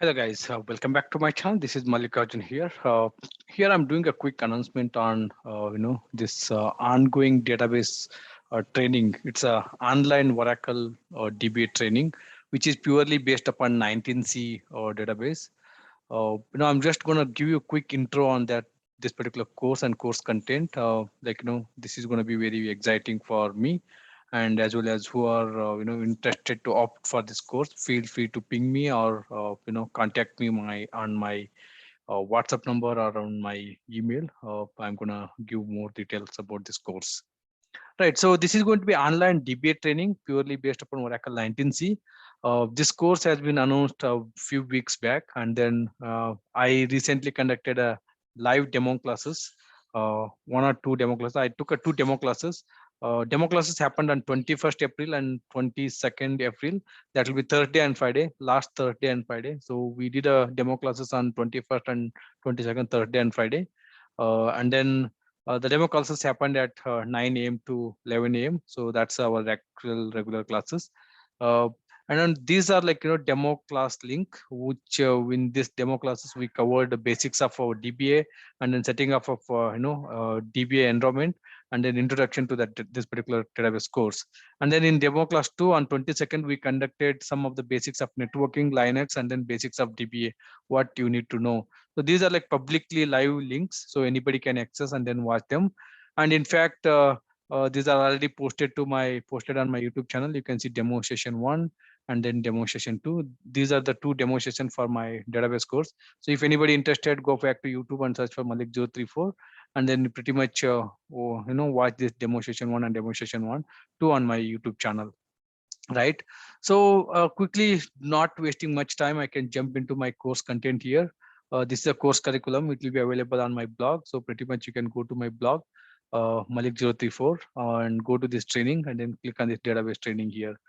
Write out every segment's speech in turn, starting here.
Hello guys, welcome back to my channel. This is MALLIKARJUN here. Here I'm doing a quick announcement on this ongoing database training. It's a online Oracle DBA training, which is purely based upon 19C database. I'm just going to give you a quick intro on this particular course and course content. This is going to be very exciting for me, and as well as who are interested to opt for this course. Feel free to ping me or contact me on my WhatsApp number or on my email. I'm going to give more details about this course. Right, so this is going to be online DBA training purely based upon Oracle 19C. This course has been announced a few weeks back, and then I recently conducted a live demo classes, one or two demo classes. I took two demo classes. Demo classes happened on 21st April and 22nd April. That will be Thursday and Friday, last Thursday and Friday. So we did a demo classes on 21st and 22nd, Thursday and Friday. And then the demo classes happened at 9 a.m. to 11 a.m. So that's our actual regular classes. And then these are demo class link, which in this demo classes we covered the basics of our DBA and then setting up of DBA enrollment and then introduction to this particular database course. And then in demo class 2 on 22nd we conducted some of the basics of networking, Linux, and then basics of DBA, what you need to know. So these are like publicly live links, so anybody can access and then watch them. And in fact, these are already posted on my YouTube channel. You can see demo session 1 and then demo session 2. These are the two demo sessions for my database course. So if anybody interested, go back to YouTube and search for Malik034, and then pretty much watch this demo session 1 and demo session 2 on my YouTube channel. Right. So quickly, not wasting much time, I can jump into my course content here. This is a course curriculum. It will be available on my blog. So pretty much you can go to my blog, Malik034, and go to this training and then click on this database training here.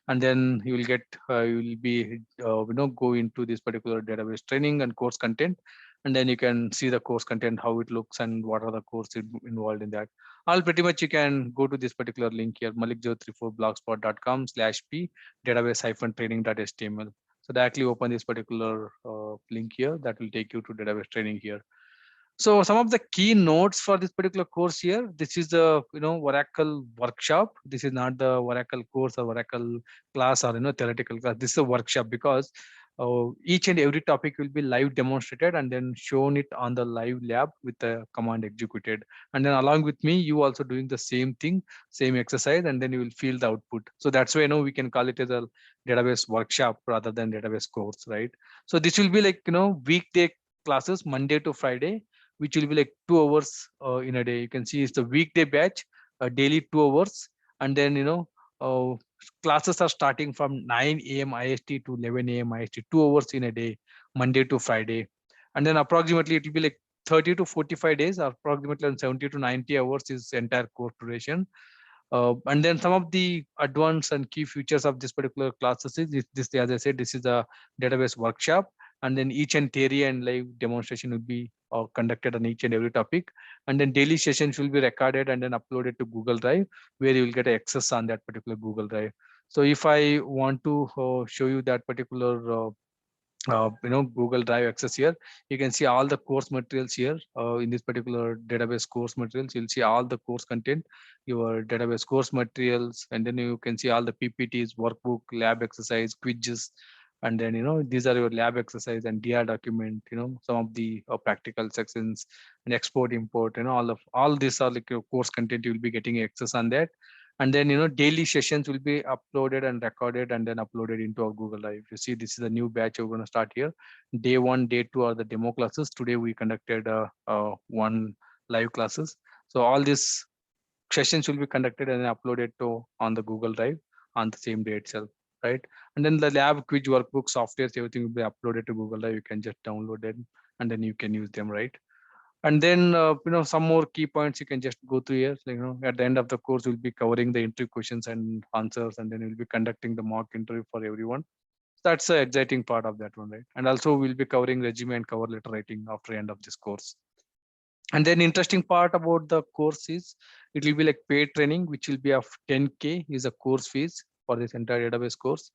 And then you will get, you will be, go into this particular database training and course content. And then you can see the course content, how it looks and what are the courses involved in that. All pretty much you can go to this particular link here, malik034blogspot.com/p database-training.html. So directly open this particular link here that will take you to database training here. So some of the key notes for this particular course here, this is the Oracle workshop. This is not the Oracle course or Oracle class or theoretical class. This is a workshop because each and every topic will be live demonstrated and then shown it on the live lab with the command executed. And then along with me, you also doing the same thing, same exercise, and then you will feel the output. So that's why we can call it as a database workshop rather than database course, right? So this will be like weekday classes, Monday to Friday, which will be like 2 hours in a day. You can see it's the weekday batch, daily 2 hours, and then classes are starting from 9 a.m. IST to 11 a.m. IST, 2 hours in a day, Monday to Friday. And then approximately it will be like 30 to 45 days, approximately 70 to 90 hours is entire course duration. And then some of the advanced and key features of this particular classes is this, as I said, this is a database workshop, and then each and theory and live demonstration will be conducted on each and every topic. And then daily sessions will be recorded and then uploaded to Google Drive, where you will get access on that particular Google Drive. So if I want to show you that particular Google Drive access here, you can see all the course materials here in this particular database course materials. You'll see all the course content, your database course materials, and then you can see all the PPTs, workbook, lab exercise, quizzes, and then these are your lab exercise and DR document, some of the practical sections and export import, all these are like your course content. You will be getting access on that. And then daily sessions will be uploaded and recorded and then uploaded into our Google Drive. You see, this is a new batch we're going to start here. Day 1, day 2 are the demo classes. Today we conducted one live classes. So all these sessions will be conducted and uploaded to on the Google Drive on the same day itself, right? And then the lab quiz workbook softwares, everything will be uploaded to Google Drive. You can just download them and then you can use them, right? And then some more key points you can just go through here. At the end of the course we'll be covering the interview questions and answers, and then we'll be conducting the mock interview for everyone. That's the exciting part of that one, right? And also we'll be covering resume and cover letter writing after the end of this course. And then interesting part about the course is it will be like paid training, which will be of 10K is a course fees for this entire database course.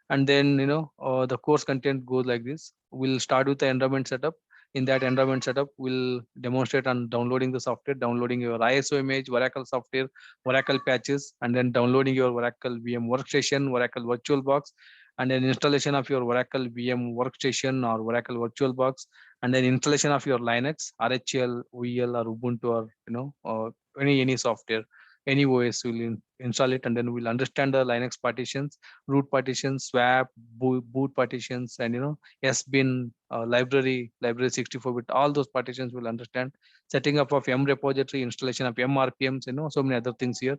And then the course content goes like this. We'll start with the environment setup. In that environment setup, we'll demonstrate on downloading the software, downloading your ISO image, Oracle software, Oracle patches, and then downloading your Oracle VM workstation, Oracle VirtualBox, and then installation of your Oracle VM workstation or Oracle VirtualBox, and then installation of your Linux, RHEL, OEL, or Ubuntu, or any software, any OS. Will install it, and then we'll understand the Linux partitions, root partitions, swap, boot partitions, and sbin, library 64-bit. All those partitions will understand. Setting up of M repository, installation of M RPMs, so many other things here.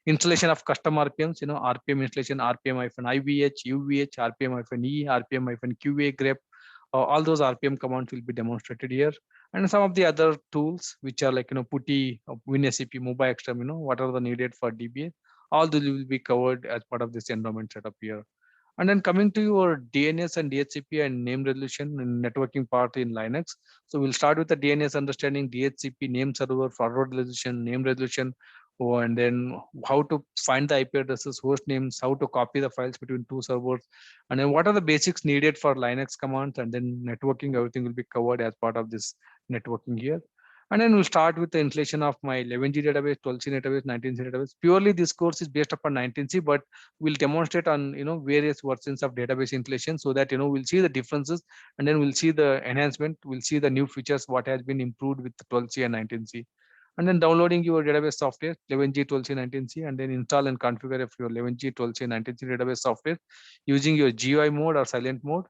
Installation of custom RPMs, RPM installation, RPM-IVH, UVH, RPM-E, RPM-QA, grep. All those RPM commands will be demonstrated here. And some of the other tools which are like PuTTY, WinSCP, MobaXterm, what are the needed for DBA. All those will be covered as part of this environment setup here. And then coming to your DNS and DHCP and name resolution and networking part in Linux. So we'll start with the DNS understanding, DHCP, name server, forward resolution, name resolution, and then how to find the IP addresses, host names, how to copy the files between two servers, and then what are the basics needed for Linux commands, and then networking. Everything will be covered as part of this networking here. And then we'll start with the installation of my 11G database, 12C database, 19C database. Purely this course is based upon 19C, but we'll demonstrate on various versions of database installation, so that we'll see the differences, and then we'll see the enhancement, we'll see the new features, what has been improved with 12C and 19C. And then downloading your database software, 11G, 12C, 19C, and then install and configure of your 11G, 12C, 19C database software using your GUI mode or silent mode.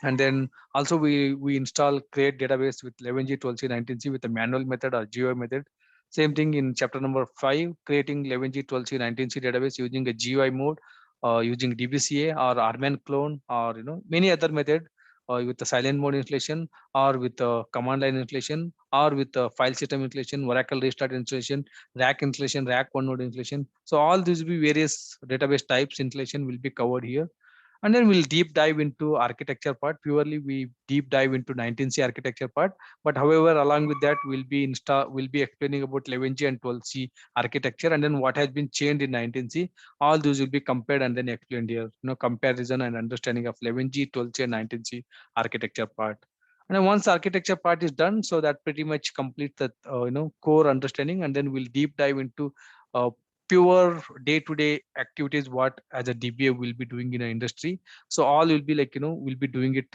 And then also we install create database with 11G, 12C, 19C with a manual method or GUI method. Same thing in chapter number 5, creating 11G, 12C, 19C database using a GUI mode, using DBCA or RMAN clone, or many other method, with the silent mode installation, or with the command line installation, or with the file system installation, Oracle restart installation, rack installation, rack one node installation. So all these will be various database types installation will be covered here. And then we'll deep dive into architecture part. Purely we deep dive into 19C architecture part, but however along with that we'll be explaining about 11G and 12C architecture, and then what has been changed in 19C. All those will be compared and then explained here, comparison and understanding of 11G, 12C, and 19C architecture part. And then once architecture part is done, so that pretty much complete the core understanding, and then we'll deep dive into pure day-to-day activities, what as a DBA will be doing in an industry. So all will be like we'll be doing it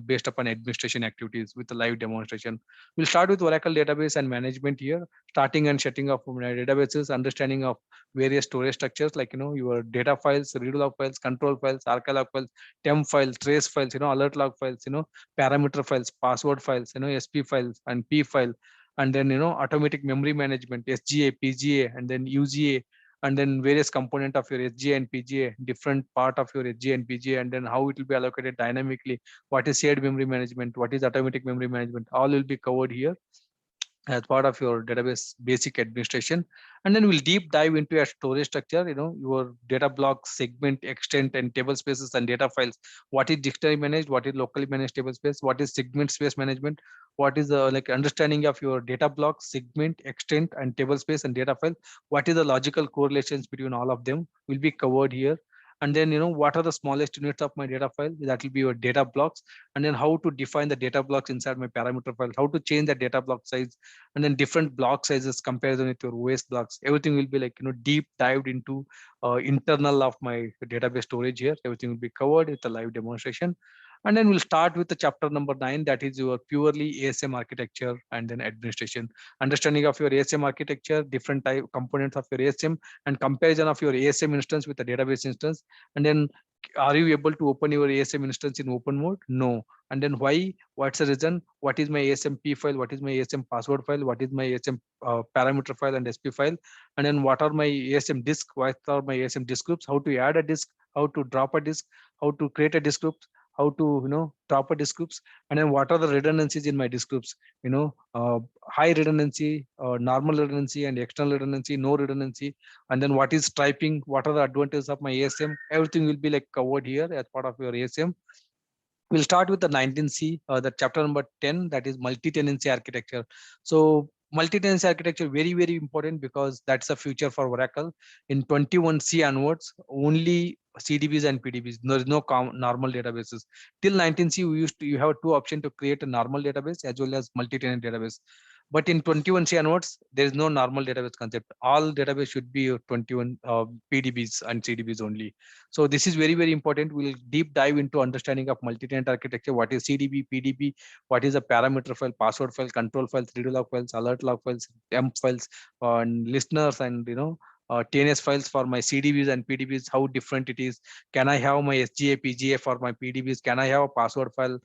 based upon administration activities with a live demonstration. We'll start with Oracle database and management here, starting and setting up databases, understanding of various storage structures, like your data files, read log files, control files, archive log files, temp files, trace files, alert log files, parameter files, password files, SP files and P file, and then automatic memory management, SGA, PGA, and then UGA, and then various component of your SGA and PGA, different part of your SGA and PGA, and then how it will be allocated dynamically, what is shared memory management, what is automatic memory management, all will be covered here as part of your database basic administration. And then we'll deep dive into your storage structure, your data block, segment, extent, and table spaces and data files. What is dictionary managed, what is locally managed table space, what is segment space management, what is the understanding of your data block, segment, extent, and table space and data file, what is the logical correlations between all of them will be covered here. And then what are the smallest units of my data file, that will be your data blocks, and then how to define the data blocks inside my parameter file, how to change the data block size, and then different block sizes comparison with your OS blocks. Everything will be deep dived into internal of my database storage here. Everything will be covered with a live demonstration. And then we'll start with the chapter number 9, that is your purely ASM architecture and then administration. Understanding of your ASM architecture, different type components of your ASM, and comparison of your ASM instance with the database instance. And then are you able to open your ASM instance in open mode? No. And then why? What's the reason? What is my ASM P file? What is my ASM password file? What is my ASM parameter file and SP file? And then what are my ASM disk? What are my ASM disk groups? How to add a disk? How to drop a disk? How to create a disk group? How to drop a disk groups? And then what are the redundancies in my disk groups? High redundancy, normal redundancy, and external redundancy, no redundancy. And then what is striping? What are the advantages of my ASM? Everything will be covered here as part of your ASM. We'll start with the 19C, the chapter number 10, that is multi-tenancy architecture. So multi-tenancy architecture, very, very important, because that's the future for Oracle. In 21C onwards, only CDBs and PDBs. There is no normal databases. Till 19C, you have two options to create a normal database as well as multi-tenant database. But in 21C onwards, there is no normal database concept. All database should be 21 PDBs and CDBs only. So this is very, very important. We'll deep dive into understanding of multi-tenant architecture. What is CDB, PDB? What is a parameter file, password file, control file, 3D log files, alert log files, temp files, and listeners, and TNS files for my CDBs and PDBs, how different it is. Can I have my SGA, PGA for my PDBs? Can I have a password file,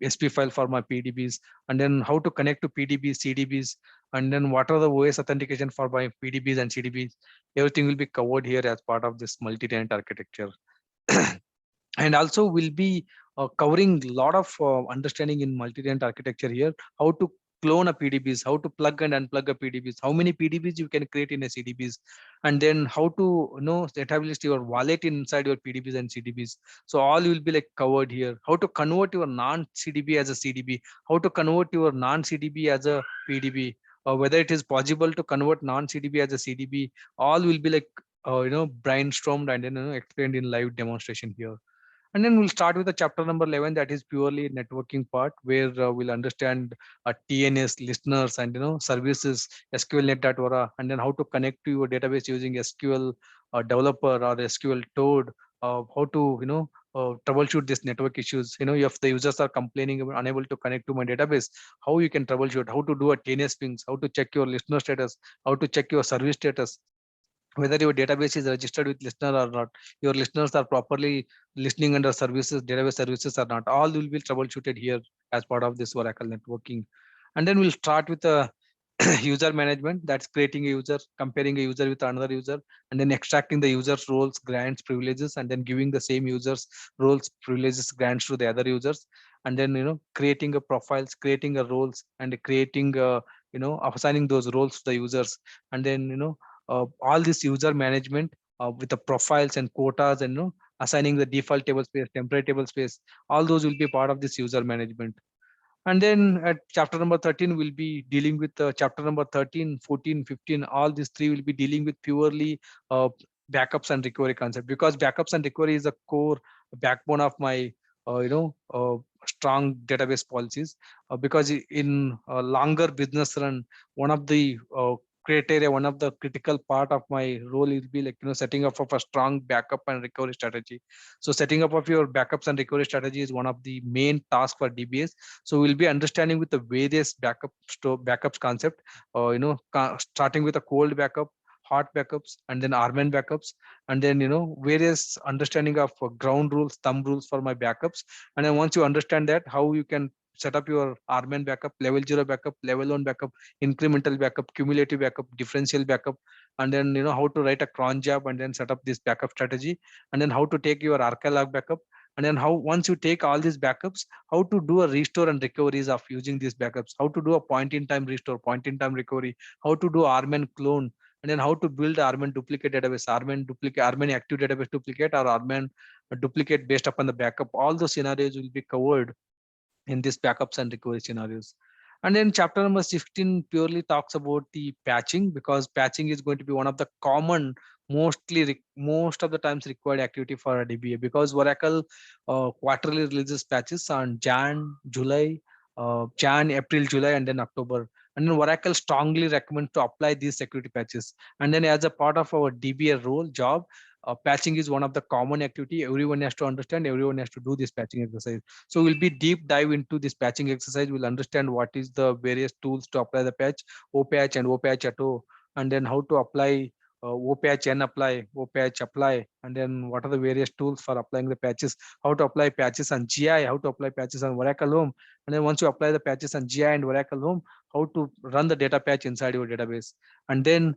SP file for my PDBs? And then how to connect to PDBs, CDBs, and then what are the OS authentication for my PDBs and CDBs? Everything will be covered here as part of this multi-tenant architecture. And also we'll be covering a lot of understanding in multi-tenant architecture here, how to clone a PDBs, how to plug and unplug a PDBs, how many PDBs you can create in a CDBs, and then how to establish your wallet inside your PDBs and CDBs. So all will be like covered here. How to convert your non-CDB as a CDB, how to convert your non-CDB as a PDB, or whether it is possible to convert non-CDB as a CDB. All will be like brainstormed and then explained in live demonstration here. And then we'll start with the chapter number 11, that is purely networking part, where we'll understand TNS, listeners, and services, SQL Net.Vara, and then how to connect to your database using SQL developer or SQL Toad, how to troubleshoot these network issues. If the users are complaining about unable to connect to my database, how you can troubleshoot, how to do a TNS pings, how to check your listener status, how to check your service status, whether your database is registered with listener or not, your listeners are properly listening under services, database services or not. All will be troubleshooted here as part of this Oracle networking. And then we'll start with the user management, that's creating a user, comparing a user with another user, and then extracting the user's roles, grants, privileges, and then giving the same users roles, privileges, grants to the other users, and then creating a profiles, creating a roles, and creating assigning those roles to the users, and then all this user management with the profiles and quotas, and assigning the default table space, temporary table space, all those will be part of this user management. And then at chapter number 13, we'll be dealing with chapter number 13, 14, 15. All these three will be dealing with purely backups and recovery concept, because backups and recovery is a core backbone of my strong database policies. Because in a longer business run, one of the criteria, one of the critical part of my role will be like setting up of a strong backup and recovery strategy. So setting up of your backups and recovery strategy is one of the main tasks for DBAs. So we'll be understanding with the various backups concept, starting with a cold backup, hot backups, and then RMAN backups, and then various understanding of ground rules, thumb rules for my backups. And then once you understand that, how you can set up your RMAN backup, level 0 backup, level 1 backup, incremental backup, cumulative backup, differential backup, and then how to write a cron job and then set up this backup strategy, and then how to take your archive backup, and then how once you take all these backups, how to do a restore and recoveries of using these backups, how to do a point in time restore, point in time recovery, how to do RMAN clone, and then how to build RMAN duplicate database, RMAN duplicate, RMAN active database duplicate, or RMAN duplicate based upon the backup. All those scenarios will be covered in these backups and recovery scenarios. And then chapter number 16 purely talks about the patching, because patching is going to be one of the common, most of the times required activity for a DBA, because Oracle quarterly releases patches on April, July, and then October. And then Oracle strongly recommends to apply these security patches. And then as a part of our DBA role job, patching is one of the common activity. Everyone has to understand, everyone has to do this patching exercise. So we'll be deep dive into this patching exercise. We'll understand what is the various tools to apply the patch, OPatch and OPatch auto, and then how to apply OPatch and apply, OPatch apply, and then what are the various tools for applying the patches, how to apply patches on GI, how to apply patches on Oracle Home, and then once you apply the patches on GI and Oracle Home, how to run the data patch inside your database. And then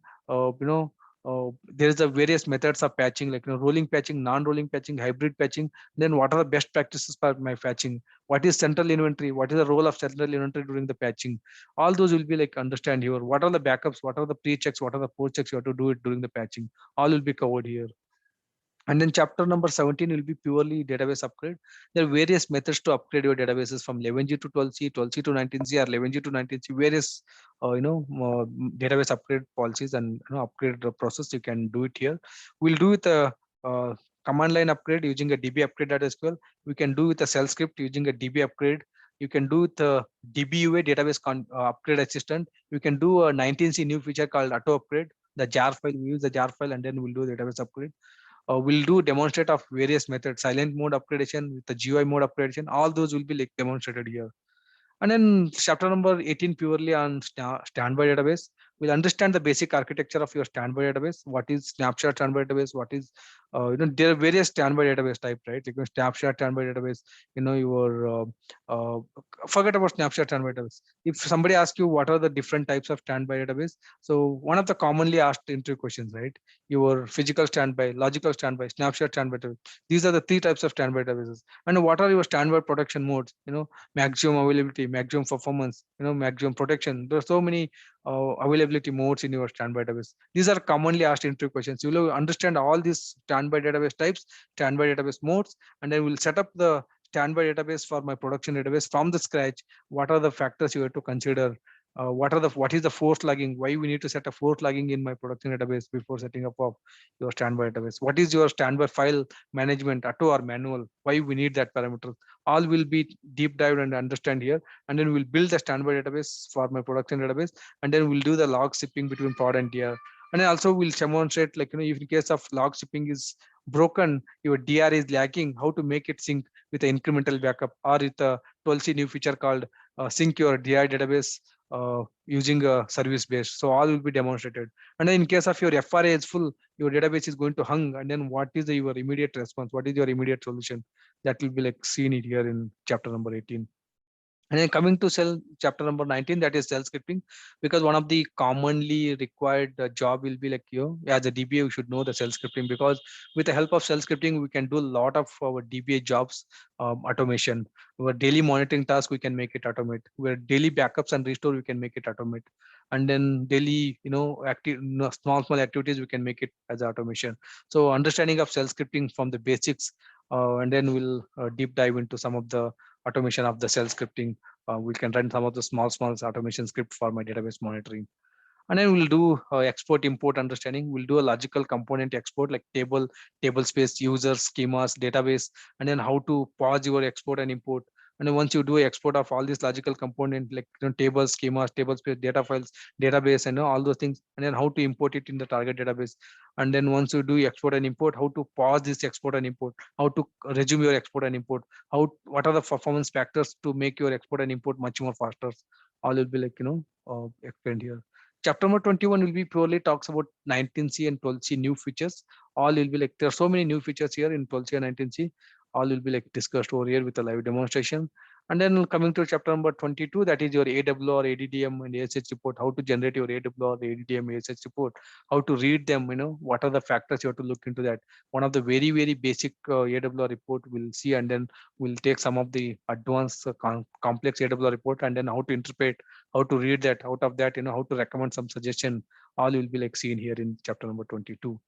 there is a various methods of patching, like rolling patching, non-rolling patching, hybrid patching. Then what are the best practices for my patching? What is central inventory? What is the role of central inventory during the patching? All those will be like understand here. What are the backups? What are the pre-checks? What are the post-checks you have to do it during the patching? All will be covered here. And then chapter number 17 will be purely database upgrade. There are various methods to upgrade your databases from 11G to 12C, 12C to 19C, or 11G to 19C. Various database upgrade policies and upgrade process. You can do it here. We'll do it command line upgrade using a DB upgrade.sql. We can do with a shell script using a DB upgrade. You can do with a DBUA database upgrade assistant. You can do a 19C new feature called auto upgrade. The jar file, we use the jar file and then we'll do the database upgrade. We'll do demonstrate of various methods, silent mode upgradation with the GUI mode upgradation. All those will be like demonstrated here. And then chapter number 18 purely on standby database. We'll understand the basic architecture of your standby database. What is snapshot standby database? What is, there are various standby database type, right? Like snapshot standby database, your, forget about snapshot standby database. If somebody asks you what are the different types of standby database, so one of the commonly asked interview questions, right? Your physical standby, logical standby, snapshot standby database. These are the 3 types of standby databases. And what are your standby production modes? Maximum availability, maximum performance, maximum protection. There are so many availability modes in your standby database. These are commonly asked interview questions. You will understand all these standby database types, standby database modes, and then we'll set up the standby database for my production database from the scratch. What are the factors you have to consider? What is the force logging? Why we need to set a force logging in my production database before setting up of your standby database? What is your standby file management, auto or manual? Why we need that parameter? All will be deep dive and understand here. And then we'll build the standby database for my production database. And then we'll do the log shipping between prod and DR. And then also we'll demonstrate, like, if in case of log shipping is broken, your DR is lacking, how to make it sync with the incremental backup or with a 12C new feature called sync your DR database using a service based. So all will be demonstrated. And then in case of your FRA is full, your database is going to hang. And then what is your immediate response? What is your immediate solution? That will be like seen it here in chapter number 18. And then coming to chapter number 19, that is shell scripting, because one of the commonly required job will be like, as a DBA, you should know the shell scripting, because with the help of shell scripting, we can do a lot of our DBA jobs automation. Our daily monitoring task, we can make it automate. Where daily backups and restore, we can make it automate. And then daily, active, small activities, we can make it as automation. So understanding of shell scripting from the basics, and then we'll deep dive into some of the automation of the shell scripting. We can run some of the small automation script for my database monitoring. And then we'll do export import understanding. We'll do a logical component export like table space, users, schemas, database, and then how to pause your export and import. And then once you do export of all these logical component like tables, schemas, table space, data files, database, and all those things, and then how to import it in the target database. And then once you do export and import, how to pause this export and import, how to resume your export and import, what are the performance factors to make your export and import much more faster. All will be like explained here. Chapter number 21 will be purely talks about 19C and 12C new features. All will be like, there are so many new features here in 12C and 19C. All will be like discussed over here with a live demonstration. And then coming to chapter number 22, that is your AWR, ADDM, and ASH report, how to generate your AWR, ADDM, ASH report, how to read them, what are the factors you have to look into that. One of the very, very basic AWR report we'll see, and then we'll take some of the advanced complex AWR report, and then how to interpret, how to read that, out of that, how to recommend some suggestion. All will be like seen here in chapter number 22.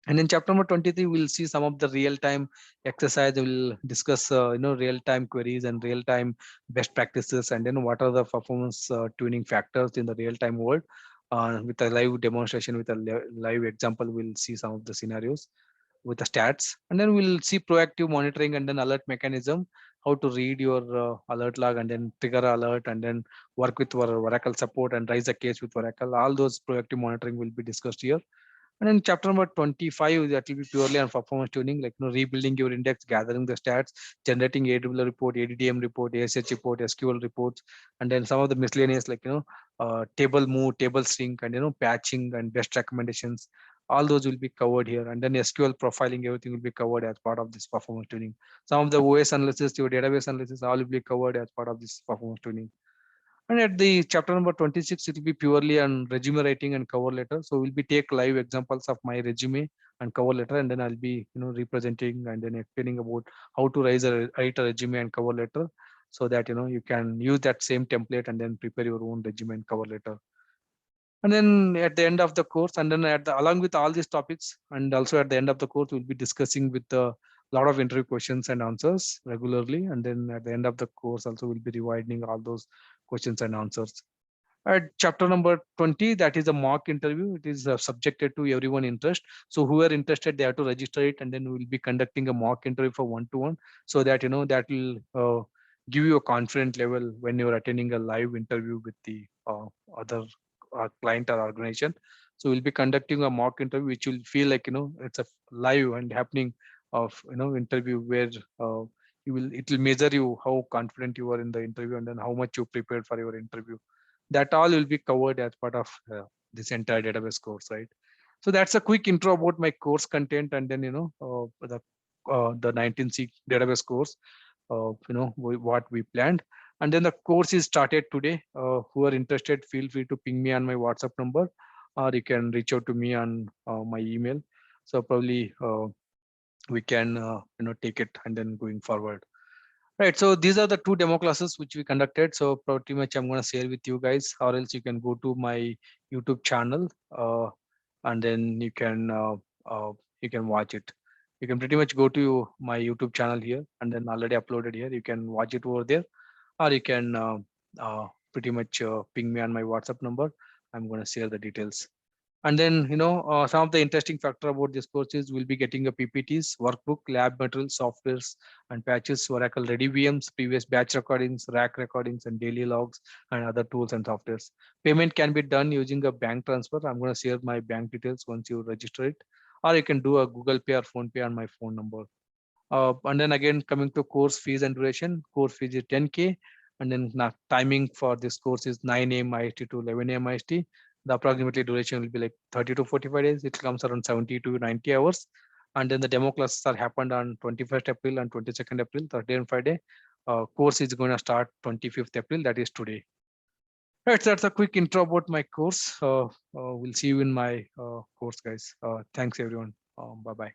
And in chapter number 23, we'll see some of the real-time exercise. We'll discuss, real-time queries and real-time best practices, and then what are the performance tuning factors in the real-time world. With a live demonstration, with a live example, we'll see some of the scenarios with the stats, and then we'll see proactive monitoring and then alert mechanism, how to read your alert log and then trigger alert, and then work with Oracle support and raise a case with Oracle. All those proactive monitoring will be discussed here. And in chapter number 25, that will be purely on performance tuning, like rebuilding your index, gathering the stats, generating AWR report, ADDM report, ASH report, SQL reports, and then some of the miscellaneous like table move, table sync, and patching and best recommendations. All those will be covered here. And then SQL profiling, everything will be covered as part of this performance tuning. Some of the OS analysis, your database analysis, all will be covered as part of this performance tuning. And at the chapter number 26, it will be purely on resume writing and cover letter. So we'll be take live examples of my resume and cover letter, and then I'll be representing and then explaining about how to write a resume and cover letter, so that you can use that same template and then prepare your own resume and cover letter. And then at the end of the course, and then along with all these topics, and also at the end of the course, we'll be discussing with a lot of interview questions and answers regularly. And then at the end of the course, also we'll be rewidening all those questions and answers. At chapter number 20, that is a mock interview. It is subjected to everyone interest. So who are interested, they have to register it, and then we will be conducting a mock interview for one-to-one, so that that will give you a confident level when you're attending a live interview with the other client or organization. So we'll be conducting a mock interview, which will feel like it's a live and happening of interview where it will measure you how confident you are in the interview, and then how much you prepared for your interview. That all will be covered as part of this entire database course, right? So that's a quick intro about my course content, and then the 19C database course, what we planned, and then the course is started today. Who are interested, feel free to ping me on my WhatsApp number, or you can reach out to me on my email. So probably we can take it and then going forward. Right, so these are the two demo classes which we conducted. So pretty much I'm going to share with you guys, or else you can go to my YouTube channel, and then you can watch it. You can pretty much go to my YouTube channel here, and then already uploaded here. You can watch it over there, or you can pretty much ping me on my WhatsApp number. I'm going to share the details. And then, some of the interesting factor about this course is we'll be getting a PPTs, workbook, lab materials, softwares, and patches, Oracle Ready VMs, previous batch recordings, rack recordings, and daily logs, and other tools and softwares. Payment can be done using a bank transfer. I'm going to share my bank details once you register it, or you can do a Google Pay or Phone Pay on my phone number. And then again, coming to course fees and duration, course fees is 10K. And then timing for this course is 9 a.m. IST to 11 a.m. IST. The approximately duration will be like 30 to 45 days. It comes around 70 to 90 hours. And then the demo classes are happened on 21st April and 22nd April, Thursday and Friday. Course is going to start 25th April, that is today. Right, so that's a quick intro about my course. We'll see you in my course, guys. Thanks, everyone. Bye-bye.